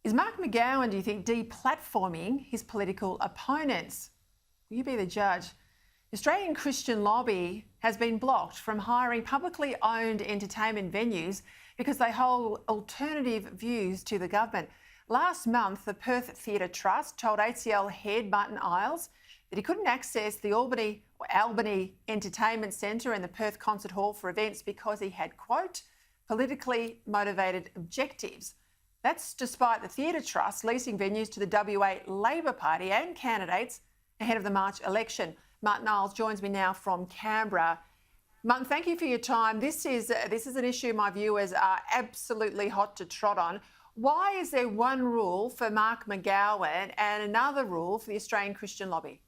Is Mark McGowan, do you think, deplatforming his political opponents? Will you be the judge? The Australian Christian lobby has been blocked from hiring publicly owned entertainment venues because they hold alternative views to the government. Last month, the Perth Theatre Trust told ACL Head Martyn Iles that he couldn't access the Albany Entertainment Centre and the Perth Concert Hall for events because he had, quote, politically motivated objectives. That's despite the Theatre Trust leasing venues to the WA Labor Party and candidates ahead of the March election. Martyn Iles joins me now from Canberra. Martyn, thank you for your time. This is an issue my viewers are absolutely hot to trot on. Why is there one rule for Mark McGowan and another rule for the Australian Christian lobby?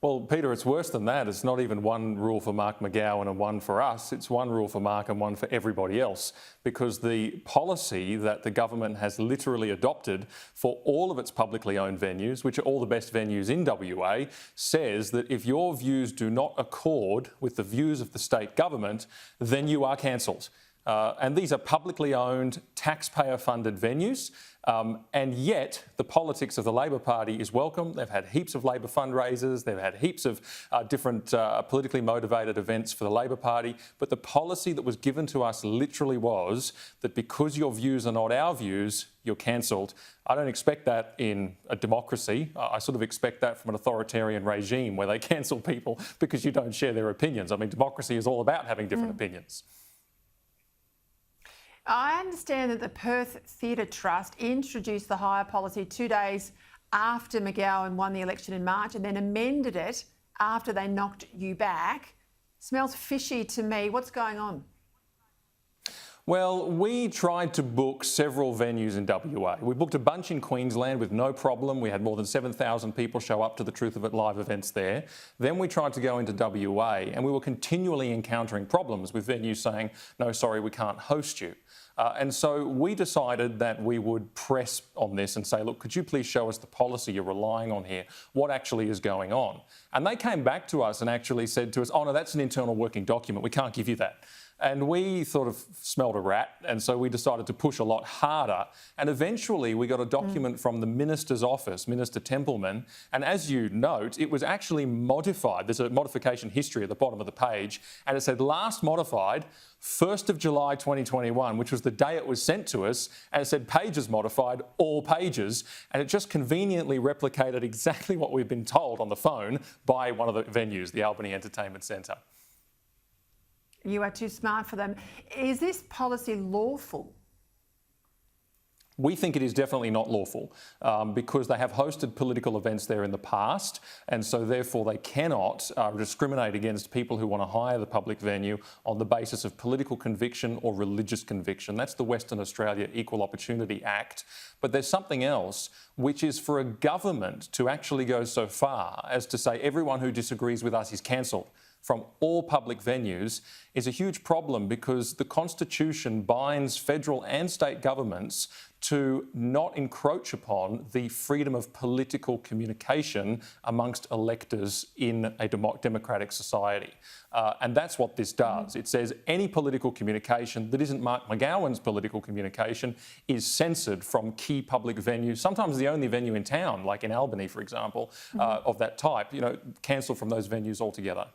Well, Peter, it's worse than that. It's not even one rule for Mark McGowan and one for us. It's one rule for Mark and one for everybody else, because the policy that the government has literally adopted for all of its publicly owned venues, which are all the best venues in WA, says that if your views do not accord with the views of the state government, then you are cancelled. And these are publicly owned, taxpayer-funded venues, and yet the politics of the Labor Party is welcome. They've had heaps of Labor fundraisers, they've had heaps of different politically motivated events for the Labor Party, but the policy that was given to us literally was that because your views are not our views, you're cancelled. I don't expect that in a democracy. I sort of expect that from an authoritarian regime where they cancel people because you don't share their opinions. I mean, democracy is all about having different opinions. I understand that the Perth Theatre Trust introduced the hire policy 2 days after McGowan won the election in March and then amended it after they knocked you back. Smells fishy to me. What's going on? Well, we tried to book several venues in WA. We booked a bunch in Queensland with no problem. We had more than 7,000 people show up to the Truth of It live events there. Then we tried to go into WA and we were continually encountering problems with venues saying, no, sorry, we can't host you. And so we decided that we would press on this and say, look, could you please show us the policy you're relying on here? What actually is going on? And they came back to us and actually said to us, oh, no, that's an internal working document. We can't give you that. And we sort of smelled a rat, and so we decided to push a lot harder. And eventually we got a document from the Minister's office, Minister Templeman, and as you note, it was actually modified. There's a modification history at the bottom of the page, and it said last modified 1st of July 2021, which was the day it was sent to us, and it said pages modified, all pages, and it just conveniently replicated exactly what we've been told on the phone by one of the venues, the Albany Entertainment Centre. You are too smart for them. Is this policy lawful? We think it is definitely not lawful because they have hosted political events there in the past, and so therefore they cannot discriminate against people who want to hire the public venue on the basis of political conviction or religious conviction. That's the Western Australia Equal Opportunity Act. But there's something else, which is for a government to actually go so far as to say everyone who disagrees with us is cancelled from all public venues is a huge problem, because the Constitution binds federal and state governments to not encroach upon the freedom of political communication amongst electors in a democratic society. And that's what this does. It says any political communication that isn't Mark McGowan's political communication is censored from key public venues, sometimes the only venue in town, like in Albany, for example, of that type, cancelled from those venues altogether.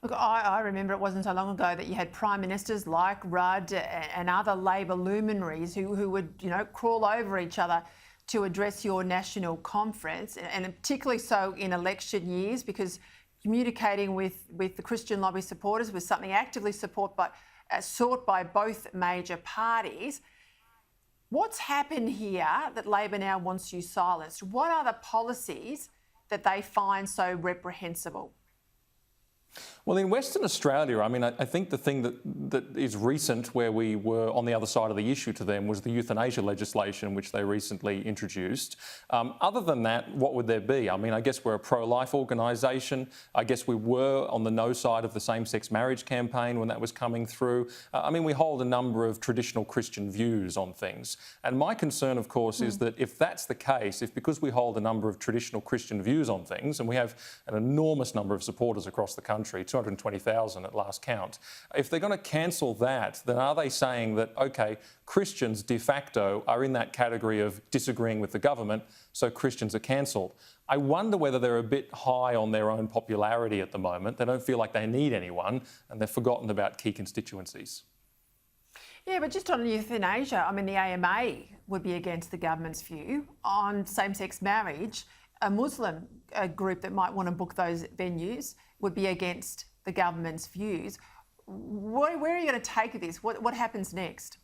Look, I remember it wasn't so long ago that you had prime ministers like Rudd and other Labor luminaries who would, crawl over each other to address your national conference, and particularly so in election years, because communicating with the Christian lobby supporters was something actively sought by both major parties. What's happened here that Labor now wants you silenced? What are the policies that they find so reprehensible? Well, in Western Australia, I mean, I think the thing that is recent where we were on the other side of the issue to them was the euthanasia legislation, which they recently introduced. Other than that, what would there be? I mean, I guess we're a pro-life organisation. I guess we were on the no side of the same-sex marriage campaign when that was coming through. I mean, we hold a number of traditional Christian views on things. And my concern, of course, is that if that's the case, if because we hold a number of traditional Christian views on things, and we have an enormous number of supporters across the country, country, 220,000 at last count. If they're going to cancel that, then are they saying that, OK, Christians de facto are in that category of disagreeing with the government, so Christians are cancelled? I wonder whether they're a bit high on their own popularity at the moment. They don't feel like they need anyone, and they've forgotten about key constituencies. Yeah, but just on euthanasia, I mean, the AMA would be against the government's view. On same-sex marriage, a Muslim group that might want to book those venues would be against the government's views. Where are you going to take this? What happens next?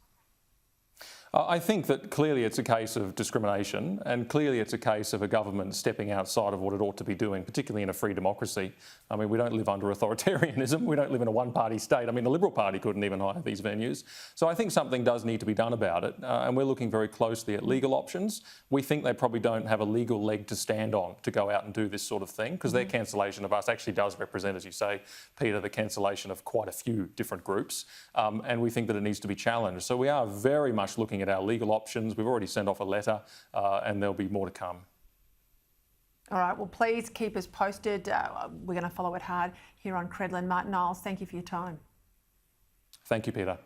I think that clearly it's a case of discrimination, and clearly it's a case of a government stepping outside of what it ought to be doing, particularly in a free democracy. I mean, we don't live under authoritarianism. We don't live in a one-party state. I mean, the Liberal Party couldn't even hire these venues. So I think something does need to be done about it, and we're looking very closely at legal options. We think they probably don't have a legal leg to stand on to go out and do this sort of thing, because their cancellation of us actually does represent, as you say, Peter, the cancellation of quite a few different groups, and we think that it needs to be challenged. So we are very much looking at our legal options. We've already sent off a letter, and there'll be more to come. All right, well, please keep us posted. We're going to follow it hard here on Credlin. Martyn Iles, thank you for your time. Thank you, Peter.